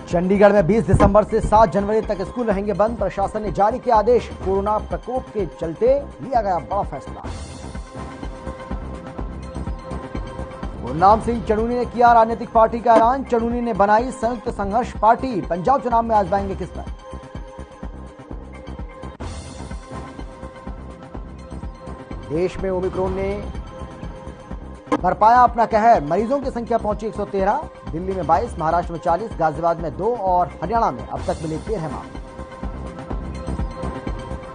चंडीगढ़ में 20 दिसंबर से 7 जनवरी तक स्कूल रहेंगे बंद। प्रशासन ने जारी किया आदेश। कोरोना प्रकोप के चलते लिया गया बड़ा फैसला। गुरनाम सिंह चढ़ूनी ने किया राजनीतिक पार्टी का ऐलान। चढ़ूनी ने बनाई संयुक्त संघर्ष पार्टी। पंजाब चुनाव में आजमाएंगे किस्मत। देश में ओमिक्रॉन ने बरपाया अपना कहर। मरीजों की संख्या पहुंची 113। दिल्ली में 22, महाराष्ट्र में 40, गाजियाबाद में 2 और हरियाणा में अब तक मिले 13 मामले।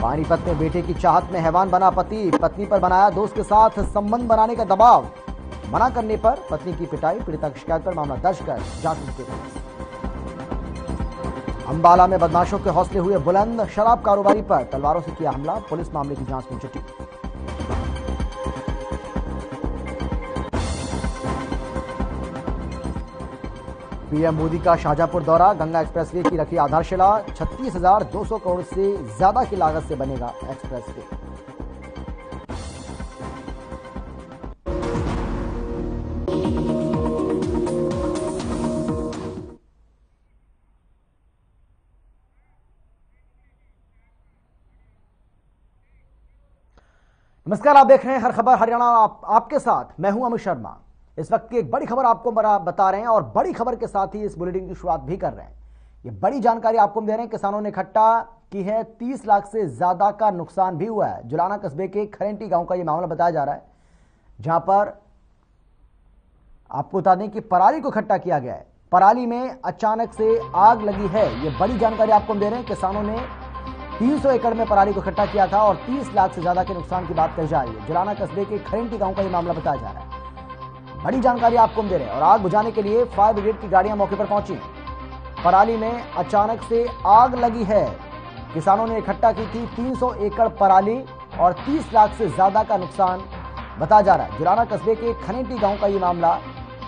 पानीपत में बेटे की चाहत में हैवान बना पति। पत्नी पर बनाया दोस्त के साथ संबंध बनाने का दबाव। मना करने पर पत्नी की पिटाई। पीड़िता की शिकायत पर मामला दर्ज कर जांच की पुलिस। अंबाला में बदमाशों के हौसले हुए बुलंद। शराब कारोबारी पर तलवारों से किया हमला। पुलिस मामले की जांच में जुटी। पीएम मोदी का शाहजहांपुर दौरा। गंगा एक्सप्रेसवे की रखी आधारशिला। 36,200 करोड़ से ज्यादा की लागत से बनेगा एक्सप्रेसवे। नमस्कार, आप देख रहे हैं हर खबर हरियाणा। आपके साथ मैं हूं अमित शर्मा। इस वक्त की एक बड़ी खबर आपको बता रहे हैं और बड़ी खबर के साथ ही इस बुलेटिन की शुरुआत भी कर रहे हैं। ये बड़ी जानकारी आपको दे रहे हैं। किसानों ने इकट्ठा की है 30 लाख से ज्यादा का नुकसान भी हुआ है। जुलाना कस्बे के खरेंटी गांव का ये मामला बताया जा रहा है, जहां पर आपको बता दें कि पराली को इकट्ठा किया गया है। पराली में अचानक से आग लगी है। ये बड़ी जानकारी आपको दे रहे हैं। किसानों ने 300 एकड़ में पराली को इकट्ठा किया था और 30 लाख से ज्यादा के नुकसान की बात कही जा रही है। जुलाना कस्बे के खरेंटी गांव का ये मामला बताया जा रहा है। बड़ी जानकारी आपको दे रहे हैं। और आग बुझाने के लिए फायर ब्रिगेड की गाड़ियां मौके पर पहुंची। पराली में अचानक से आग लगी है। किसानों ने इकट्ठा की थी 300 एकड़ पराली और 30 लाख से ज्यादा का नुकसान बताया जा रहा है। जुलाना कस्बे के खरेंटी गांव का ये मामला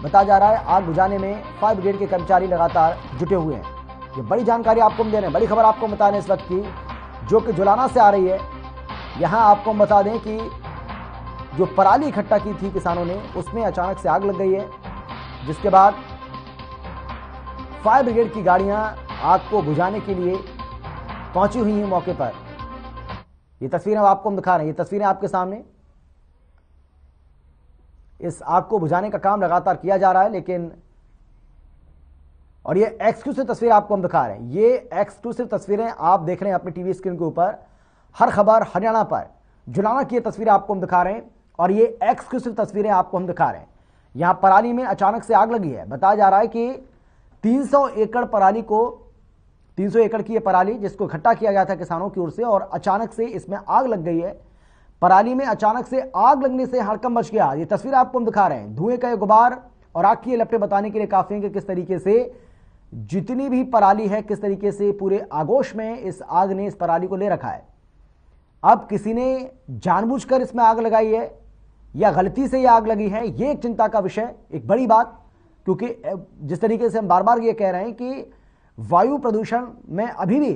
बताया जा रहा है। आग बुझाने में फायर ब्रिगेड के कर्मचारी लगातार जुटे हुए हैं। ये बड़ी जानकारी आपको दे रहे हैं। बड़ी खबर आपको बता रहे हैं इस वक्त की, जो कि जुलाना से आ रही है। यहां आपको बता दें कि जो पराली इकट्ठा की थी किसानों ने, उसमें अचानक से आग लग गई है, जिसके बाद फायर ब्रिगेड की गाड़ियां आग को बुझाने के लिए पहुंची हुई हैं मौके पर। ये तस्वीरें आपको हम दिखा रहे हैं। ये तस्वीरें आपके सामने। इस आग को बुझाने का काम लगातार किया जा रहा है, लेकिन और ये एक्सक्लूसिव तस्वीर आपको हम दिखा रहे हैं। ये एक्सक्लूसिव तस्वीरें आप देख रहे हैं अपनी टीवी स्क्रीन के ऊपर हर खबर हरियाणा पर। जुलाना की तस्वीरें आपको हम दिखा रहे हैं और ये एक्सक्लूसिव तस्वीरें आपको हम दिखा रहे हैं। यहां पराली में अचानक से आग लगी है। बताया जा रहा है कि 300 एकड़ पराली को 300 एकड़ की ये पराली जिसको इकट्ठा किया गया था किसानों की ओर से, और अचानक से इसमें आग लग गई है। पराली में अचानक से आग लगने से हड़कंप मच गया। ये तस्वीर आपको हम दिखा रहे हैं। धुएं का ये गुबार और आग की ये लपटें बताने के लिए काफी है कि किस तरीके से जितनी भी पराली है, किस तरीके से पूरे आगोश में इस आग ने इस पराली को ले रखा है। अब किसी ने जानबूझकर इसमें आग लगाई है या गलती से ये आग लगी है, ये एक चिंता का विषय, एक बड़ी बात। क्योंकि जिस तरीके से हम बार बार ये कह रहे हैं कि वायु प्रदूषण में अभी भी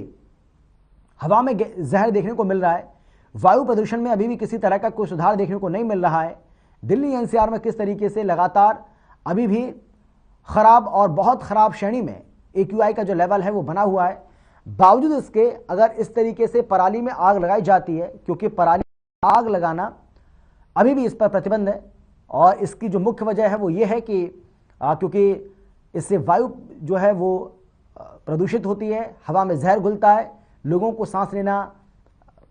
हवा में जहर देखने को मिल रहा है। वायु प्रदूषण में अभी भी किसी तरह का कोई सुधार देखने को नहीं मिल रहा है। दिल्ली एनसीआर में किस तरीके से लगातार अभी भी खराब और बहुत खराब श्रेणी में AQI का जो लेवल है वो बना हुआ है। बावजूद इसके अगर इस तरीके से पराली में आग लगाई जाती है, क्योंकि पराली में आग लगाना अभी भी इस पर प्रतिबंध है, और इसकी जो मुख्य वजह है वो ये है कि क्योंकि इससे वायु जो है वो प्रदूषित होती है, हवा में जहर घुलता है, लोगों को सांस लेना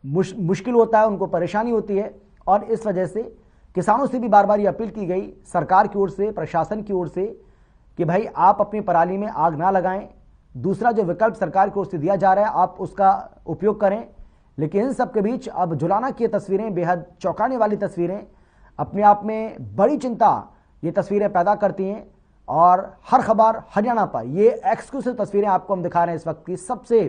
मुश्किल होता है, उनको परेशानी होती है। और इस वजह से किसानों से भी बार बार ये अपील की गई सरकार की ओर से, प्रशासन की ओर से, कि भाई आप अपनी पराली में आग ना लगाएं। दूसरा जो विकल्प सरकार की ओर से दिया जा रहा है आप उसका उपयोग करें। लेकिन इन सब के बीच अब जुलाना की तस्वीरें बेहद चौंकाने वाली तस्वीरें, अपने आप में बड़ी चिंता ये तस्वीरें पैदा करती हैं। और हर खबर हरियाणा पर ये एक्सक्लूसिव तस्वीरें आपको हम दिखा रहे हैं इस वक्त की। सबसे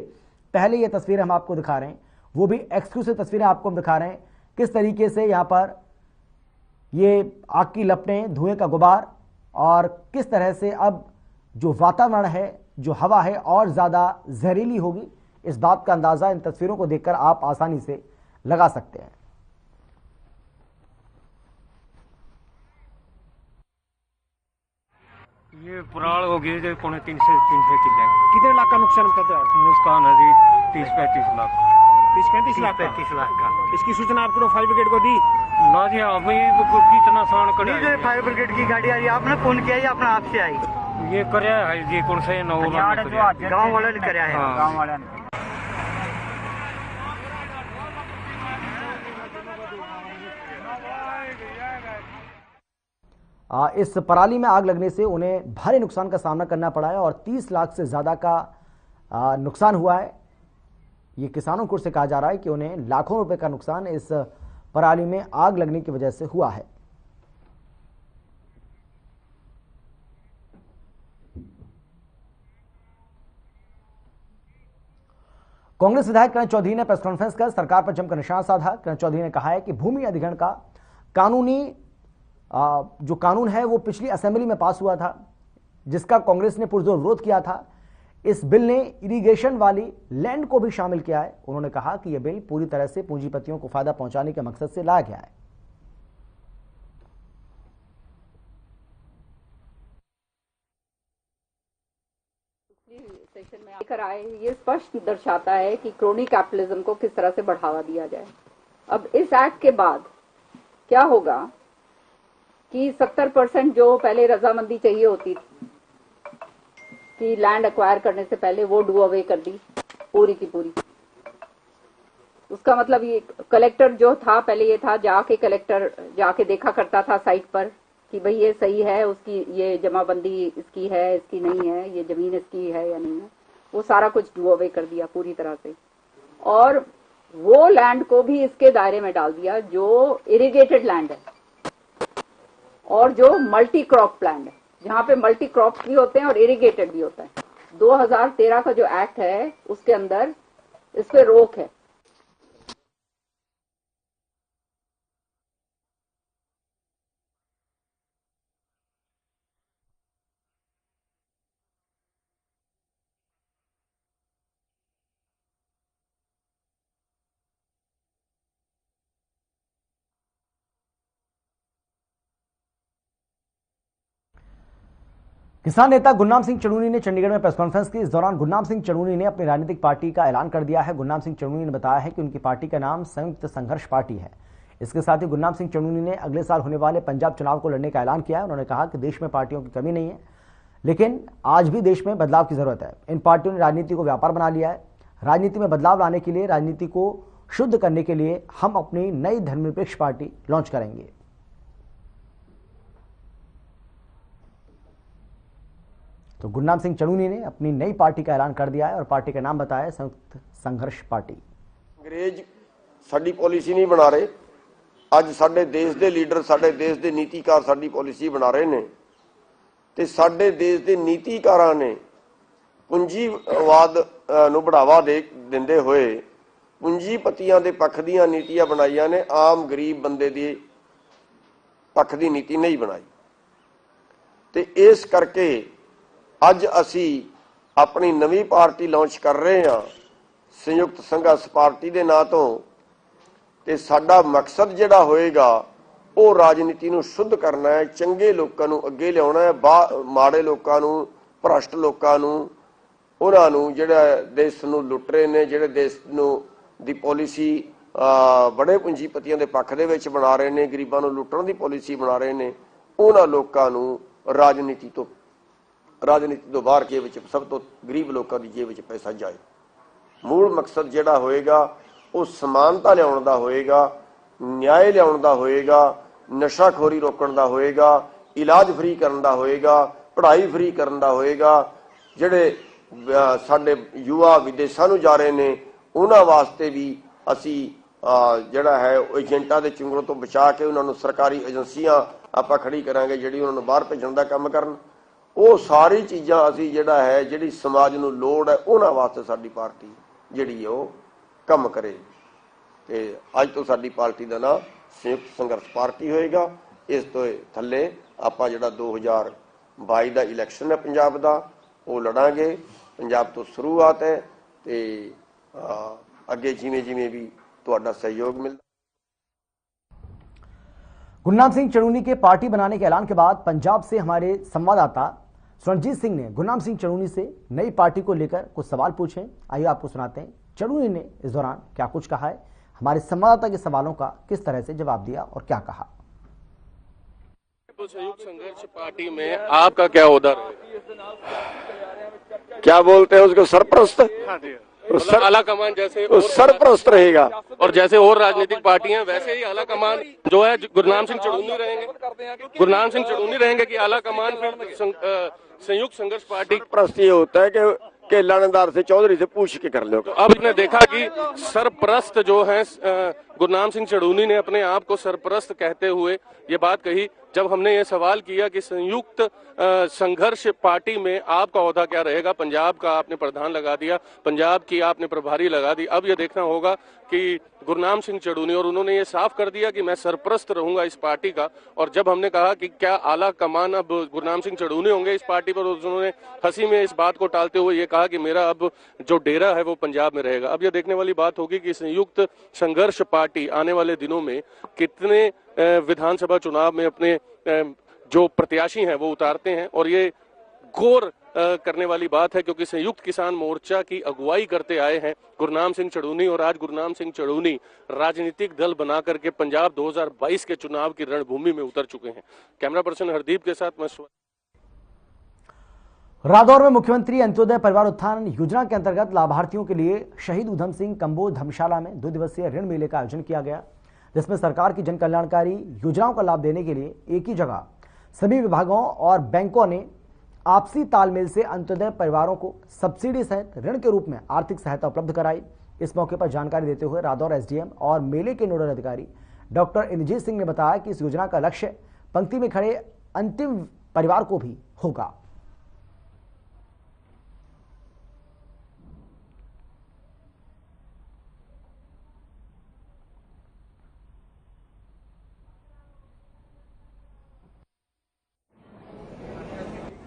पहले ये तस्वीरें हम आपको दिखा रहे हैं, वो भी एक्सक्लूसिव तस्वीरें आपको हम दिखा रहे हैं। किस तरीके से यहाँ पर ये आग की लपटें, धुएं का गुबार, और किस तरह से अब जो वातावरण है, जो हवा है, और ज़्यादा जहरीली होगी। इस बात का अंदाज़ा इन तस्वीरों को देखकर आप आसानी से लगा सकते हैं। ये पुराल हो गई जो 3.5 किले। कितने लाख का नुकसान बताते हैं आप? नुकसान है जी 30-35 लाख। 30-35 लाख का। 35 लाख का। इसकी सूचना आपको फायर ब्रिगेड को दी? ना जी हाँ भाई कितना सान कर जो फायर ब्रिगेड की गाड़ी आई आपने फोन किया या अपना आप से आई? ये कराया है जी कौन सा गाँव वाले ने कराया है। गाँव वाले ने। इस पराली में आग लगने से उन्हें भारी नुकसान का सामना करना पड़ा है और 30 लाख से ज्यादा का नुकसान हुआ है। ये किसानों को से कहा जा रहा है कि उन्हें लाखों रुपए का नुकसान इस पराली में आग लगने की वजह से हुआ है। कांग्रेस विधायक किरण चौधरी ने प्रेस कॉन्फ्रेंस कर सरकार पर जमकर निशाना साधा। किरण चौधरी ने कहा है कि भूमि अधिग्रहण का कानूनी जो कानून है वो पिछली असेंबली में पास हुआ था, जिसका कांग्रेस ने पुरजोर विरोध किया था। इस बिल ने इरिगेशन वाली लैंड को भी शामिल किया है। उन्होंने कहा कि यह बिल पूरी तरह से पूंजीपतियों को फायदा पहुंचाने के मकसद से लाया गया है। सेशन में आकर आए, ये स्पष्ट दर्शाता है कि क्रोनी कैपिटलिज्म को किस तरह से बढ़ावा दिया जाए। अब इस एक्ट के बाद क्या होगा कि 70% जो पहले रजामंदी चाहिए होती थी कि लैंड एक्वायर करने से पहले, वो डू अवे कर दी पूरी की पूरी। उसका मतलब ये कलेक्टर जो था पहले, ये था कलेक्टर जाके देखा करता था साइट पर कि भाई ये सही है, उसकी ये जमाबंदी इसकी है, इसकी नहीं है, ये जमीन इसकी है या नहीं है। वो सारा कुछ डू अवे कर दिया पूरी तरह से, और वो लैंड को भी इसके दायरे में डाल दिया जो इरिगेटेड लैंड है और जो मल्टी क्रॉप लैंड है, जहां पे मल्टी क्रॉप भी होते हैं और इरिगेटेड भी होता है। 2013 का जो एक्ट है उसके अंदर इस पे रोक है। किसान नेता गुरनाम सिंह चढ़ूनी ने चंडीगढ़ में प्रेस कॉन्फ्रेंस की। इस दौरान गुरनाम सिंह चढ़ूनी ने अपनी राजनीतिक पार्टी का ऐलान कर दिया है। गुरनाम सिंह चढ़ूनी ने बताया है कि उनकी पार्टी का नाम संयुक्त संघर्ष पार्टी है। इसके साथ ही गुरनाम सिंह चढ़ूनी ने अगले साल होने वाले पंजाब चुनाव को लड़ने का ऐलान किया है। उन्होंने कहा कि देश में पार्टियों की कमी नहीं है, लेकिन आज भी देश में बदलाव की जरूरत है। इन पार्टियों ने राजनीति को व्यापार बना लिया है। राजनीति में बदलाव लाने के लिए, राजनीति को शुद्ध करने के लिए हम अपनी नई धर्मनिरपेक्ष पार्टी लॉन्च करेंगे। तो गुरनाम सिंह चढ़ूनी ने अपनी नई पार्टी का ऐलान कर दिया है और पार्टी का नाम बताया संयुक्त संघर्ष पार्टी। अंग्रेज साडी पॉलिसी नहीं बना रहे, ਅੱਜ ਸਾਡੇ ਦੇਸ਼ ਦੇ ਲੀਡਰ, ਸਾਡੇ ਦੇਸ਼ ਦੇ ਨੀਤੀਕਾਰ ਸਾਡੀ ਪॉलिसी ਬਣਾ ਰਹੇ ਨੇ ਤੇ ਸਾਡੇ ਦੇਸ਼ ਦੇ ਨੀਤੀਕਾਰਾਂ ਨੇ ਪੂੰਜੀਵਾਦ ਨੂੰ बढ़ावा ਦਿੰਦੇ ਹੋਏ ਪੂੰਜੀਪਤੀਆਂ ਦੇ ਪੱਖ ਦੀਆਂ ਨੀਤੀਆਂ ਬਣਾਈਆਂ ਨੇ, ਆਮ ਗਰੀਬ ਬੰਦੇ ਦੀ ਪੱਖ ਦੀ ਨੀਤੀ ਨਹੀਂ ਬਣਾਈ। ਤੇ ਇਸ ਕਰਕੇ ਅੱਜ ਅਸੀਂ ਆਪਣੀ ਨਵੀਂ ਪਾਰਟੀ ਲਾਂਚ ਕਰ ਰਹੇ ਹਾਂ ਸੰਯੁਕਤ ਸੰਘਰਸ਼ ਪਾਰਟੀ ਦੇ ਨਾਂ ਤੋਂ। ਤੇ ਸਾਡਾ ਮਕਸਦ ਜਿਹੜਾ ਹੋਏਗਾ ਉਹ ਰਾਜਨੀਤੀ ਨੂੰ ਸ਼ੁੱਧ ਕਰਨਾ ਹੈ, ਚੰਗੇ ਲੋਕਾਂ ਨੂੰ ਅੱਗੇ ਲਿਆਉਣਾ ਹੈ, ਮਾੜੇ ਲੋਕਾਂ ਨੂੰ, ਭ੍ਰਸ਼ਟ ਲੋਕਾਂ ਨੂੰ, ਉਹਨਾਂ ਨੂੰ ਜਿਹੜਾ ਦੇਸ਼ ਨੂੰ ਲੁੱਟ ਰਹੇ ਨੇ, ਜਿਹੜੇ ਦੇਸ਼ ਨੂੰ ਦੀ ਪॉलिसी ਬੜੇ ਪੂੰਜੀਪਤੀਆਂ ਦੇ ਪੱਖ ਦੇ ਵਿੱਚ ਬਣਾ ਰਹੇ ਨੇ, ਗਰੀਬਾਂ ਨੂੰ ਲੁੱਟਣ ਦੀ ਪॉलिसी ਬਣਾ ਰਹੇ ਨੇ, ਉਹਨਾਂ ਲੋਕਾਂ ਨੂੰ ਰਾਜਨੀਤੀ ਤੋਂ ਬਾਹਰ ਜੇਬ ਵਿੱਚ, ਸਭ ਤੋਂ ਗਰੀਬ ਲੋਕਾਂ ਦੀ ਜੇਬ ਵਿੱਚ ਪੈਸਾ ਜਾਏ। ਮੂਲ ਮਕਸਦ ਜਿਹੜਾ ਹੋਏਗਾ ਉਹ ਸਮਾਨਤਾ ਲਿਆਉਣ ਦਾ ਹੋਏਗਾ, ਨਿਆਂ ਲਿਆਉਣ ਦਾ ਹੋਏਗਾ, ਨਸ਼ਾਖੋਰੀ ਰੋਕਣ ਦਾ ਹੋਏਗਾ, ਇਲਾਜ ਫ੍ਰੀ ਕਰਨ ਦਾ ਹੋਏਗਾ, ਪੜ੍ਹਾਈ ਫ੍ਰੀ ਕਰਨ ਦਾ ਹੋਏਗਾ। ਜਿਹੜੇ ਸਾਡੇ ਯੁਵਾ ਵਿਦੇਸ਼ਾਂ ਨੂੰ ਜਾ ਰਹੇ ਨੇ ਉਹਨਾਂ ਵਾਸਤੇ ਵੀ ਅਸੀਂ ਜਿਹੜਾ ਹੈ ਏਜੰਟਾਂ ਦੇ ਚੁੰਗਲੋਂ ਤੋਂ ਬਚਾ ਕੇ ਉਹਨਾਂ ਨੂੰ ਸਰਕਾਰੀ ਏਜੰਸੀਆਂ ਆਪਾਂ ਖੜੀ ਕਰਾਂਗੇ ਜਿਹੜੀ ਉਹਨਾਂ ਨੂੰ ਬਾਹਰ ਭੇਜਣ ਦਾ ਕੰਮ ਕਰਨ। ਉਹ ਸਾਰੀ ਚੀਜ਼ਾਂ ਅਸੀਂ ਜਿਹੜਾ ਹੈ ਜਿਹੜੀ ਸਮਾਜ ਨੂੰ ਲੋੜ ਹੈ ਉਹਨਾਂ ਵਾਸਤੇ ਸਾਡੀ ਪਾਰਟੀ ਜਿਹੜੀ ਉਹ ਕੰਮ करे। ਤੇ ਅੱਜ ਤੋਂ ਸਾਡੀ ਪਾਰਟੀ ਦਾ ਨਾਮ ਸੰਯੁਕਤ ਸੰਘਰਸ਼ ਪਾਰਟੀ ਹੋਏਗਾ। ਇਸ ਤੋਂ ਥੱਲੇ ਆਪਾਂ ਜਿਹੜਾ 2022 ਦਾ ਇਲੈਕਸ਼ਨ ਹੈ ਪੰਜਾਬ ਦਾ ਉਹ ਲੜਾਂਗੇ। ਪੰਜਾਬ ਤੋਂ ਸ਼ੁਰੂਆਤ ਹੈ ਤੇ ਅੱਗੇ ਜਿਵੇਂ ਜਿਵੇਂ ਵੀ ਤੁਹਾਡਾ सहयोग मिलता। गुरनाम सिंह चढ़ूनी के पार्टी बनाने के ऐलान के बाद पंजाब से हमारे संवाददाता रणजीत सिंह ने गुरनाम सिंह चढ़ूनी से नई पार्टी को लेकर कुछ सवाल पूछे। आइए आपको सुनाते हैं चढ़ूनी ने इस दौरान क्या कुछ कहा है, हमारे संवाददाता के सवालों का किस तरह से जवाब दिया और क्या कहा। संयुक्त संघर्ष पार्टी में आपका क्या ओहदा है? क्या बोलते हैं उसको, सरप्रस्त। मतलब आला कमान जैसे सरप्रस्त रहेगा। और जैसे और राजनीतिक पार्टियां वैसे ही आला कमान जो है गुरनाम सिंह चढ़ूनी रहेंगे। गुरनाम सिंह चढ़ूनी रहेंगे कि आला कमान फिर संयुक्त संघर्ष पार्टी। सरप्रस्त ये होता है कि लानेदार से चौधरी से पूछ के कर लो। तो अब ने देखा कि सरप्रस्त जो है गुरनाम सिंह चढ़ूनी ने अपने आप को सरप्रस्त कहते हुए ये बात कही। जब हमने ये सवाल किया कि संयुक्त संघर्ष पार्टी में आपका ओहदा क्या रहेगा, पंजाब का आपने प्रधान लगा दिया, पंजाब की आपने प्रभारी लगा दी, अब ये देखना होगा कि गुरनाम सिंह चढ़ूनी, और उन्होंने ये साफ कर दिया कि मैं सरप्रस्त रहूंगा इस पार्टी का। और जब हमने कहा कि क्या आला कमान अब गुरनाम सिंह चढ़ूनी होंगे इस पार्टी पर, उन्होंने हंसी में इस बात को टालते हुए ये कहा कि मेरा अब जो डेरा है वो पंजाब में रहेगा। अब ये देखने वाली बात होगी कि संयुक्त संघर्ष पार्टी आने वाले दिनों में कितने विधानसभा चुनाव में अपने जो प्रत्याशी हैं वो उतारते हैं। और ये गौर करने वाली बात है क्योंकि संयुक्त किसान मोर्चा की अगुवाई करते आए हैं गुरनाम सिंह चढ़ूनी, और आज गुरनाम सिंह चढ़ूनी राजनीतिक दल बना करके पंजाब 2022 के चुनाव की रणभूमि में उतर चुके हैं। कैमरा पर्सन हरदीप के साथ मैं रादौर में मुख्यमंत्री अंत्योदय परिवार उत्थान योजना के अंतर्गत लाभार्थियों के लिए शहीद उधम सिंह कंबोज धर्मशाला में 2 दिवसीय ऋण मेले का आयोजन किया गया, जिसमें सरकार की जन कल्याणकारी योजनाओं का लाभ देने के लिए एक ही जगह सभी विभागों और बैंकों ने आपसी तालमेल से अंत्योदय परिवारों को सब्सिडी सहित ऋण के रूप में आर्थिक सहायता उपलब्ध कराई। इस मौके पर जानकारी देते हुए रादौर एसडीएम और मेले के नोडल अधिकारी डॉक्टर इंद्रजीत सिंह ने बताया कि इस योजना का लक्ष्य पंक्ति में खड़े अंतिम परिवार को भी होगा।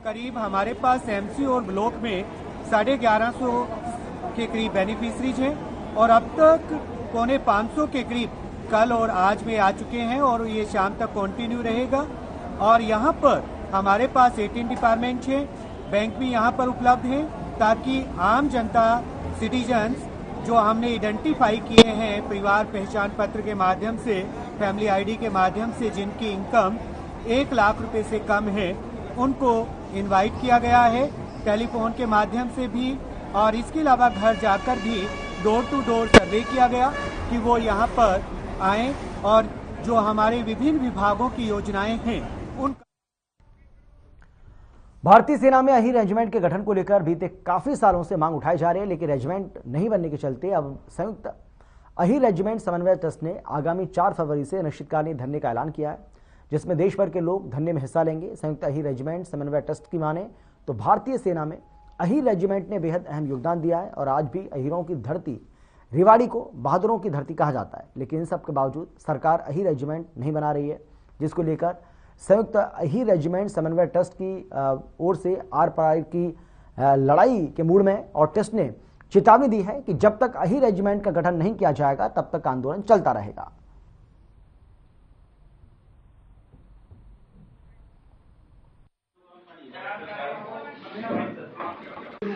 करीब हमारे पास एमसी और ब्लॉक में 1150 के करीब बेनिफिशरीज हैं और अब तक 450 के करीब कल और आज में आ चुके हैं और ये शाम तक कंटिन्यू रहेगा। और यहाँ पर हमारे पास 18 डिपार्टमेंट हैं, बैंक भी यहाँ पर उपलब्ध हैं ताकि आम जनता सिटीजन्स जो हमने आइडेंटिफाई किए हैं परिवार पहचान पत्र के माध्यम से, फैमिली आईडी के माध्यम से, जिनकी इनकम 1 लाख रुपए से कम है, उनको इनवाइट किया गया है टेलीफोन के माध्यम से भी, और इसके अलावा घर जाकर भी डोर टू डोर सर्वे किया गया कि वो यहाँ पर आएं और जो हमारे विभिन्न विभागों की योजनाएं हैं उन। भारतीय सेना में अही रेजिमेंट के गठन को लेकर बीते काफी सालों से मांग उठाई जा रही है, लेकिन रेजिमेंट नहीं बनने के चलते अब संयुक्त अही रेजिमेंट समन्वय ट्रस्ट ने आगामी 4 फरवरी से अनिश्चितकालीन धरने का ऐलान किया है, जिसमें देश भर के लोग धरने में हिस्सा लेंगे। संयुक्त अही रेजिमेंट समन्वय ट्रस्ट की माने तो भारतीय सेना में अही रेजिमेंट ने बेहद अहम योगदान दिया है और आज भी अहीरों की धरती रेवाड़ी को बहादुरों की धरती कहा जाता है। लेकिन इन सब के बावजूद सरकार अही रेजिमेंट नहीं बना रही है, जिसको लेकर संयुक्त अही रेजिमेंट समन्वय ट्रस्ट की ओर से आर पार की लड़ाई के मूड में, और ट्रस्ट ने चेतावनी दी है कि जब तक अही रेजिमेंट का गठन नहीं किया जाएगा तब तक आंदोलन चलता रहेगा।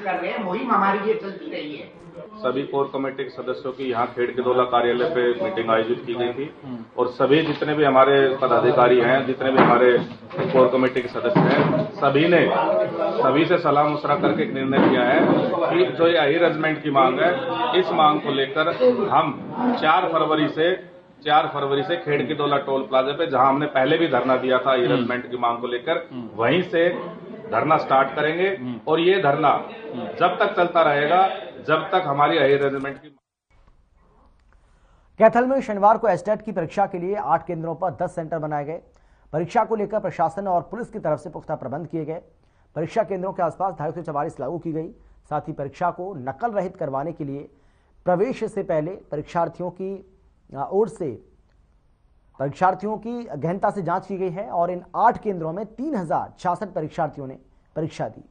कर रहे हैं, मुहिम हमारी ये चलती रही है। सभी कोर कमेटी के सदस्यों की यहाँ खेड़केदोला कार्यालय पे मीटिंग आयोजित की गई थी और सभी जितने भी हमारे पदाधिकारी हैं, जितने भी हमारे कोर कमेटी के सदस्य हैं, सभी से सलाह मशवरा करके एक निर्णय किया है कि जो ये अही रेजिमेंट की मांग है, इस मांग को लेकर हम 4 फरवरी से खेड़केदोला टोल प्लाजा पे, जहां हमने पहले भी धरना दिया था अही रेजिमेंट की मांग को लेकर, वहीं से धरना स्टार्ट करेंगे। और ये धरना जब तक चलता रहेगा जब तक हमारी अही रेजिमेंट की। कैथल में शनिवार को एस्टेट की परीक्षा के लिए 8 केंद्रों पर 10 सेंटर बनाए गए। परीक्षा को लेकर प्रशासन और पुलिस की तरफ से पुख्ता प्रबंध किए गए। परीक्षा केंद्रों के आसपास 244 लागू की गई। साथ ही परीक्षा को नकल रहित करवाने के लिए प्रवेश से पहले परीक्षार्थियों की ओर से परीक्षार्थियों की गहनता से जांच की गई है और इन 8 केंद्रों में 3066 परीक्षार्थियों ने परीक्षा दी।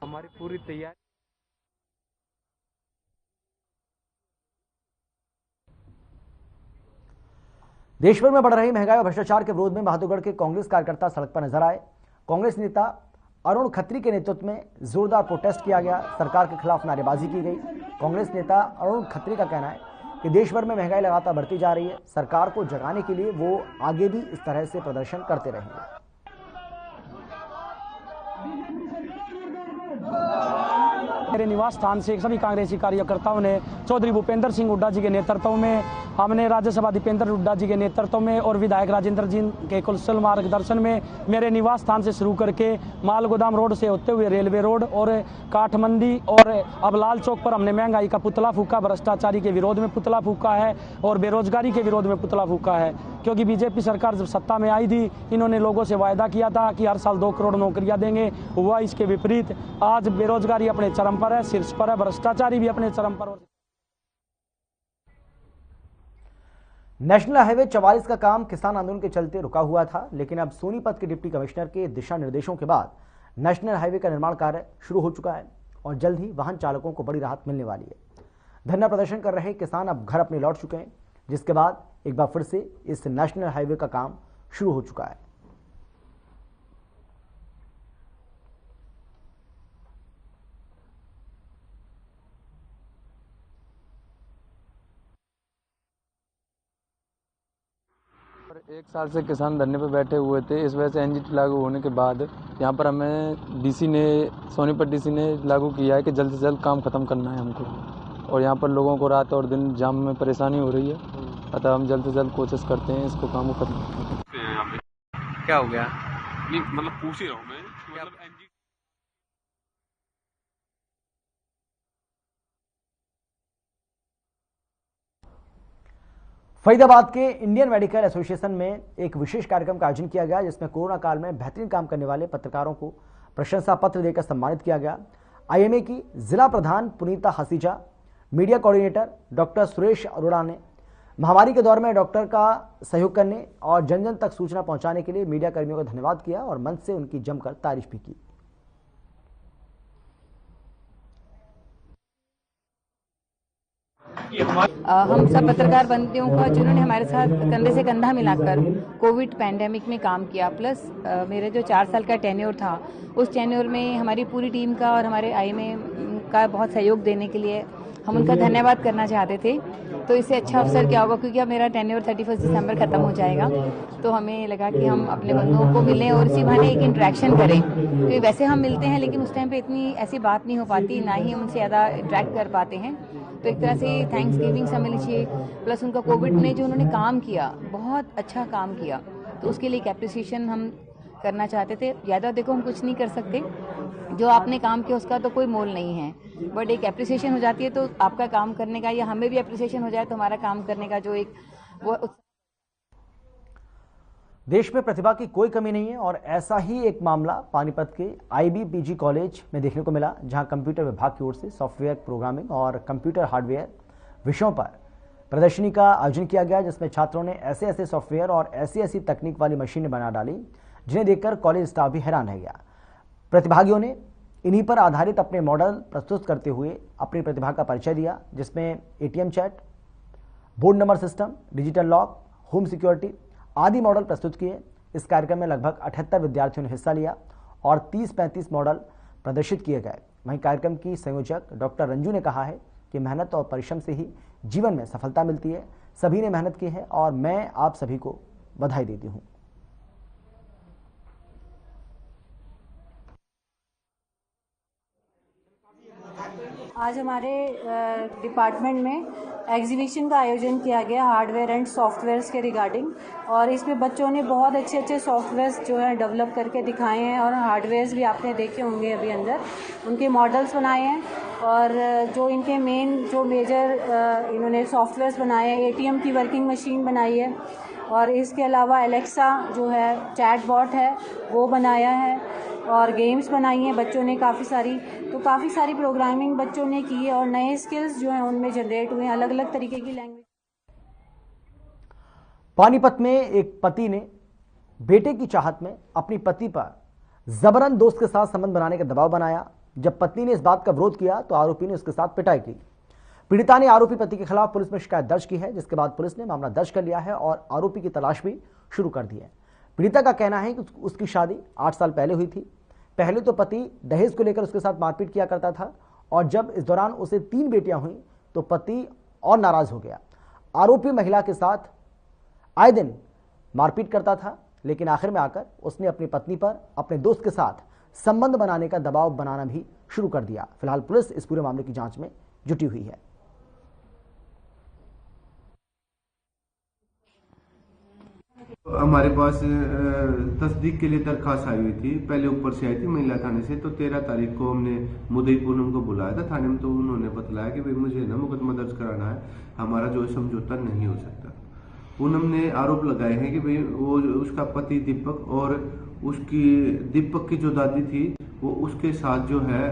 हमारी पूरी तैयारी देश भर में बढ़ रही महंगाई और भ्रष्टाचार के विरोध में बहादुरगढ़ के कांग्रेस कार्यकर्ता सड़क पर नजर आए। कांग्रेस नेता अरुण खत्री के नेतृत्व में जोरदार प्रोटेस्ट किया गया, सरकार के खिलाफ नारेबाजी की गई। कांग्रेस नेता अरुण खत्री का कहना है कि देश भर में महंगाई लगातार बढ़ती जा रही है, सरकार को जगाने के लिए वो आगे भी इस तरह से प्रदर्शन करते रहेंगे। मेरे निवास स्थान से सभी कांग्रेसी कार्यकर्ताओं ने चौधरी भूपेंद्र सिंह हुड्डा जी के नेतृत्व में, हमने राज्यसभा दीपेंद्र हुड्डा जी के नेतृत्व में और विधायक राजेंद्र जी के कुशल मार्गदर्शन में मेरे निवास स्थान से शुरू करके माल गोदाम रोड से होते हुए रेलवे रोड और काठमंडी और अब लाल चौक पर हमने महंगाई का पुतला फूका, भ्रष्टाचारी के विरोध में पुतला फूका है और बेरोजगारी के विरोध में पुतला फूका है। क्योंकि बीजेपी सरकार जब सत्ता में आई थी, इन्होंने लोगों से वायदा किया था कि हर साल 2 करोड़ नौकरियां देंगे, हुआ इसके विपरीत। आज बेरोजगारी अपने चरम पर है, शीर्ष पर है, भ्रष्टाचारी भी अपने चरम पर। नेशनल हाईवे 44 का काम किसान आंदोलन के चलते रुका हुआ था, लेकिन अब सोनीपत के डिप्टी कमिश्नर के दिशा निर्देशों के बाद नेशनल हाईवे का निर्माण कार्य शुरू हो चुका है और जल्द ही वाहन चालकों को बड़ी राहत मिलने वाली है। धरना प्रदर्शन कर रहे किसान अब घर अपने लौट चुके हैं, जिसके बाद एक बार फिर से इस नेशनल हाईवे का काम शुरू हो चुका है। एक साल से किसान धरने पर बैठे हुए थे। इस वजह से एनजीटी लागू होने के बाद यहाँ पर हमें डीसी ने, सोनीपत डीसी ने लागू किया है कि जल्द से जल्द काम खत्म करना है हमको, और यहाँ पर लोगों को रात और दिन जाम में परेशानी हो रही है। अतः हम जल्द से जल्द कोशिश करते हैं इसको काम को खत्म। क्या हो गया? नहीं मतलब पूछ ही रहा हूँ मैं, मतलब फरीदाबाद के इंडियन मेडिकल एसोसिएशन में एक विशेष कार्यक्रम का आयोजन किया गया, जिसमें कोरोना काल में बेहतरीन काम करने वाले पत्रकारों को प्रशंसा पत्र देकर सम्मानित किया गया। आईएमए की जिला प्रधान Punita Hasija, media coordinator doctor Suresh Arora ने महामारी के दौर में डॉक्टर का सहयोग करने और जन जन तक सूचना पहुंचाने के लिए मीडिया कर्मियों का धन्यवाद किया और मंच से उनकी जमकर तारीफ भी की। हम सब पत्रकार बंधुओं का जिन्होंने हमारे साथ कंधे से कंधा मिलाकर कोविड पैंडेमिक में काम किया, प्लस मेरे जो 4 साल का टेन्योर था, उस टेन्योर में हमारी पूरी टीम का और हमारे आईएमए का बहुत सहयोग देने के लिए हम उनका धन्यवाद करना चाहते थे। तो इससे अच्छा अवसर क्या होगा, क्योंकि अब मेरा टेन्योर 31 दिसंबर खत्म हो जाएगा, तो हमें लगा कि हम अपने बंधुओं को मिलें और इसी बहाने एक इंटरेक्शन करें। क्योंकि वैसे हम मिलते हैं लेकिन उस टाइम पे इतनी ऐसी बात नहीं हो पाती, ना ही हम उनसे ज़्यादा इंटरेक्ट कर पाते हैं। तो एक तरह से थैंक्स गिविंग समझ लीजिए, प्लस उनका कोविड में जो उन्होंने काम किया, बहुत अच्छा काम किया, तो उसके लिए एक एप्रिसिएशन हम करना चाहते थे। ज़्यादा देखो हम कुछ नहीं कर सकते, जो आपने काम किया उसका तो कोई मोल नहीं है, बट एक एप्रिसिएशन हो जाती है तो आपका काम करने का, या हमें भी एप्रिसिएशन हो जाए तो हमारा काम करने का जो एक वो। देश में प्रतिभा की कोई कमी नहीं है और ऐसा ही एक मामला पानीपत के IBPG कॉलेज में देखने को मिला, जहां कंप्यूटर विभाग की ओर से सॉफ्टवेयर प्रोग्रामिंग और कंप्यूटर हार्डवेयर विषयों पर प्रदर्शनी का आयोजन किया गया, जिसमें छात्रों ने ऐसे ऐसे सॉफ्टवेयर और ऐसी ऐसी तकनीक वाली मशीनें बना डाली जिन्हें देखकर कॉलेज स्टाफ भी हैरान रह गया। प्रतिभागियों ने इन्हीं पर आधारित अपने मॉडल प्रस्तुत करते हुए अपनी प्रतिभा का परिचय दिया, जिसमें ATM chat, board number system, digital lock, home security आदि मॉडल प्रस्तुत किए। इस कार्यक्रम में लगभग 78 विद्यार्थियों ने हिस्सा लिया और 30-35 मॉडल प्रदर्शित किए गए। वहीं कार्यक्रम की संयोजक डॉक्टर रंजू ने कहा है कि मेहनत और परिश्रम से ही जीवन में सफलता मिलती है। सभी ने मेहनत की है और मैं आप सभी को बधाई देती हूँ। आज हमारे डिपार्टमेंट में एग्जीबिशन का आयोजन किया गया हार्डवेयर एंड सॉफ्टवेयर्स के रिगार्डिंग, और इसमें बच्चों ने बहुत अच्छे अच्छे सॉफ्टवेयर्स जो है डेवलप करके दिखाए हैं, और हार्डवेयर्स भी आपने देखे होंगे अभी अंदर उनके मॉडल्स बनाए हैं। और जो इनके जो मेजर इन्होंने सॉफ्टवेयर्स बनाए हैं, ATM की वर्किंग मशीन बनाई है, और इसके अलावा एलेक्सा जो है चैट बॉट है वो बनाया है, और गेम्स बनाई हैं बच्चों ने काफ़ी सारी प्रोग्रामिंग बच्चों ने की है, और नए स्किल्स जो हैं उनमें जनरेट हुए हैं, अलग अलग तरीके की लैंग्वेज। पानीपत में एक पति ने बेटे की चाहत में अपनी पत्नी पर जबरन दोस्त के साथ संबंध बनाने का दबाव बनाया। जब पत्नी ने इस बात का विरोध किया तो आरोपी ने उसके साथ पिटाई की। पीड़िता ने आरोपी पति के खिलाफ पुलिस में शिकायत दर्ज की है, जिसके बाद पुलिस ने मामला दर्ज कर लिया है और आरोपी की तलाश भी शुरू कर दी है। पीड़िता का कहना है कि उसकी शादी 8 साल पहले हुई थी। पहले तो पति दहेज को लेकर उसके साथ मारपीट किया करता था और जब इस दौरान उसे 3 बेटियां हुई तो पति और नाराज हो गया। आरोपी महिला के साथ आए दिन मारपीट करता था, लेकिन आखिर में आकर उसने अपनी पत्नी पर अपने दोस्त के साथ संबंध बनाने का दबाव बनाना भी शुरू कर दिया। फिलहाल पुलिस इस पूरे मामले की जांच में जुटी हुई है। हमारे पास तस्दीक के लिए दरखास्त आई हुई थी, पहले ऊपर से आई थी महिला थाने से। तो 13 तारीख को हमने मुद्दई पूनम को बुलाया था थाने में, तो उन्होंने बतलाया कि भाई मुझे ना मुकदमा दर्ज कराना है, हमारा जो समझौता नहीं हो सकता। पूनम ने आरोप लगाए हैं कि भाई वो उसका पति दीपक और उसकी दीपक की जो दादी थी वो उसके साथ जो है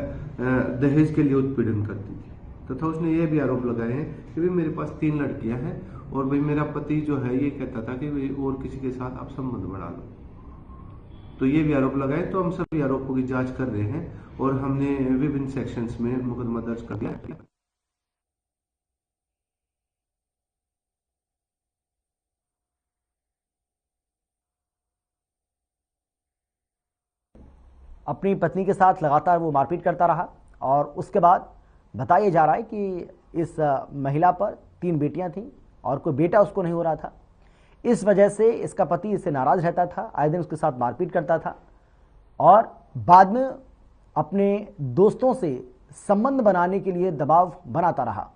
दहेज के लिए उत्पीड़न करती थी, तथा उसने ये भी आरोप लगाए हैं कि भाई मेरे पास 3 लड़कियां हैं और भाई मेरा पति जो है ये कहता था कि भाई और किसी के साथ आप संबंध बढ़ा लो। तो ये भी आरोप लगाए। तो हम सभी आरोपों की जांच कर रहे हैं और हमने विभिन्न सेक्शंस में मुकदमा दर्ज कर दिया। अपनी पत्नी के साथ लगातार वो मारपीट करता रहा और उसके बाद बताया जा रहा है कि इस महिला पर 3 बेटियां थीं और कोई बेटा उसको नहीं हो रहा था। इस वजह से इसका पति इससे नाराज रहता था, आए दिन उसके साथ मारपीट करता था और बाद में अपने दोस्तों से संबंध बनाने के लिए दबाव बनाता रहा।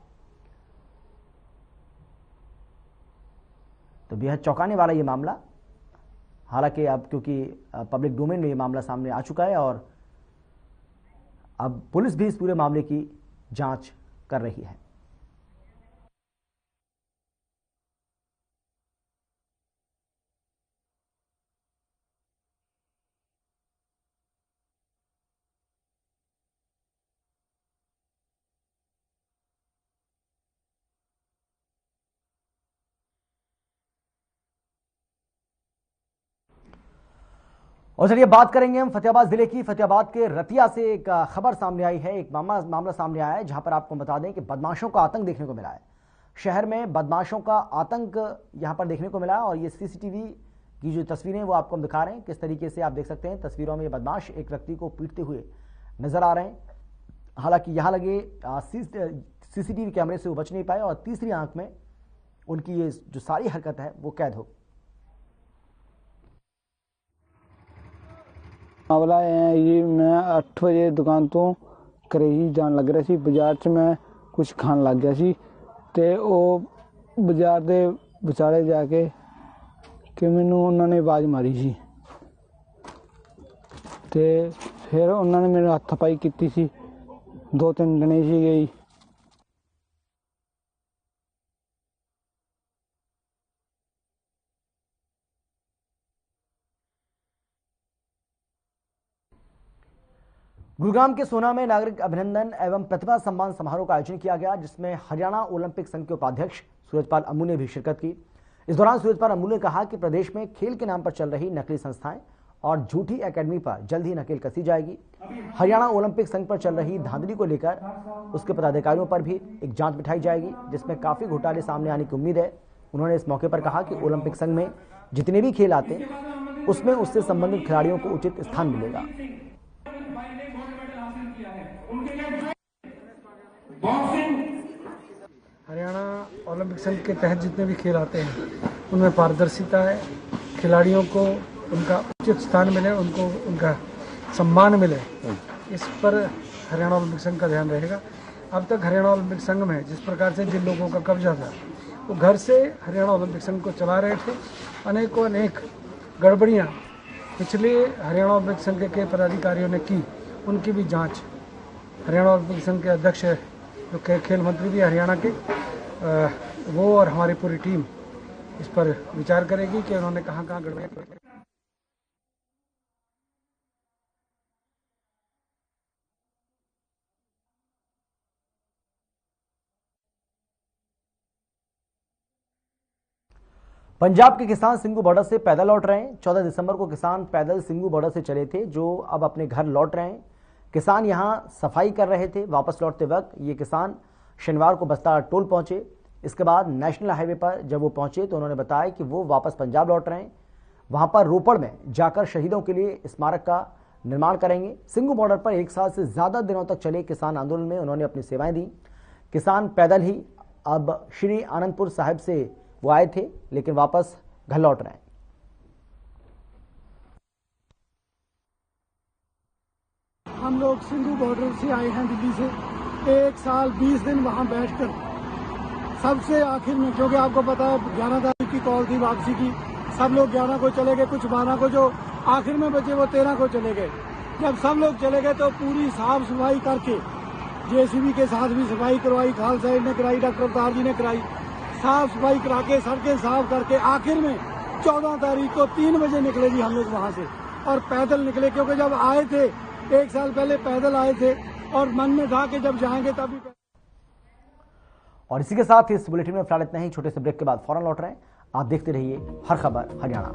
तो बेहद चौंकाने वाला ये मामला, हालांकि अब क्योंकि पब्लिक डोमेन में ये मामला सामने आ चुका है और अब पुलिस भी इस पूरे मामले की जांच कर रही है। और चलिए बात करेंगे हम फतेहाबाद जिले की। फतेहाबाद के रतिया से एक खबर सामने आई है, एक मामला सामने आया है जहां पर आपको बता दें कि बदमाशों का आतंक देखने को मिला है। शहर में बदमाशों का आतंक यहां पर देखने को मिला है और ये सीसीटीवी की जो तस्वीरें वो आपको हम दिखा रहे हैं। किस तरीके से आप देख सकते हैं तस्वीरों में ये बदमाश एक व्यक्ति को पीटते हुए नजर आ रहे हैं। हालांकि यहां लगे सीसीटीवी कैमरे से वो बच नहीं पाए और तीसरी आंख में उनकी ये जो सारी हरकत है वो कैद हो। मामला है ये, मैं 8 वजे दुकान तो घरे ही जान लग रहा सी, बाजार च मैं कुछ खान लग गया सी ते ओ बाजार दे विचाले जाके कि मैनू उन्होंने आवाज़ मारी सी ते फिर उन्होंने मेरे हत्थापाई की सी। 2-3 जने सी गई। गुरुग्राम के सोना में नागरिक अभिनंदन एवं प्रतिभा सम्मान समारोह का आयोजन किया गया, जिसमें हरियाणा ओलंपिक संघ के उपाध्यक्ष सूरजपाल अम्मू ने भी शिरकत की। इस दौरान सूरजपाल अम्मू ने कहा कि प्रदेश में खेल के नाम पर चल रही नकली संस्थाएं और झूठी एकेडमी पर जल्द ही नकेल कसी जाएगी। हरियाणा ओलंपिक संघ पर चल रही धांधली को लेकर उसके पदाधिकारियों पर भी एक जांच बिठाई जाएगी, जिसमें काफी घोटाले सामने आने की उम्मीद है। उन्होंने इस मौके पर कहा कि ओलंपिक संघ में जितने भी खेल आते हैं उसमें उससे संबंधित खिलाड़ियों को उचित स्थान मिलेगा। हरियाणा ओलंपिक संघ के तहत जितने भी खेल आते हैं उनमें पारदर्शिता है, खिलाड़ियों को उनका उचित स्थान मिले, उनको उनका सम्मान मिले, इस पर हरियाणा ओलंपिक संघ का ध्यान रहेगा। अब तक हरियाणा ओलंपिक संघ में जिस प्रकार से जिन लोगों का कब्जा था वो घर से हरियाणा ओलंपिक संघ को चला रहे थे। अनेक गड़बड़ियाँ पिछले हरियाणा ओलंपिक संघ के पदाधिकारियों ने की, उनकी भी जाँच हरियाणा ओलंपिक संघ के अध्यक्ष जो खेल मंत्री भी हरियाणा के, वो और हमारी पूरी टीम इस पर विचार करेगी कि उन्होंने कहाँ गड़बड़ियाँ की। पंजाब के किसान सिंघू बॉर्डर से पैदल लौट रहे हैं। 14 दिसंबर को किसान पैदल सिंघू बॉर्डर से चले थे, जो अब अपने घर लौट रहे हैं। किसान यहां सफाई कर रहे थे। वापस लौटते वक्त ये किसान शनिवार को बस्ता टोल पहुंचे। इसके बाद नेशनल हाईवे पर जब वो पहुंचे तो उन्होंने बताया कि वो वापस पंजाब लौट रहे हैं। वहां पर रोपड़ में जाकर शहीदों के लिए स्मारक का निर्माण करेंगे। सिंघू बॉर्डर पर 1 साल से ज्यादा दिनों तक चले किसान आंदोलन में उन्होंने अपनी सेवाएं दी। किसान पैदल ही अब श्री आनंदपुर साहिब से वो आए थे, लेकिन वापस घर लौट रहे हैं। हम लोग सिंघू बॉर्डर से आए हैं दिल्ली से। 1 साल 20 दिन वहां बैठकर सबसे आखिर में, क्योंकि आपको पता है 11 तारीख की कॉल थी वापसी की, सब लोग 11 को चले गए, कुछ 12 को, जो आखिर में बचे वो 13 को चले गए। जब सब लोग चले गए तो पूरी साफ सफाई करके, जेसीबी के साथ भी सफाई करवाई, खालसा एड ने कराई, डॉक्टर अवतार जी ने कराई, साफ सफाई करा के सड़कें साफ करके आखिर में 14 तारीख को 3 बजे निकले जी हम लोग वहां से, और पैदल निकले। क्योंकि जब आए थे 1 साल पहले पैदल आए थे और मन में था कि जब जाएंगे तभी। और इसी के साथ इस बुलेटिन में फिलहाल इतना ही। छोटे से ब्रेक के बाद फौरन लौट रहे हैं। आप देखते रहिए हर खबर हरियाणा।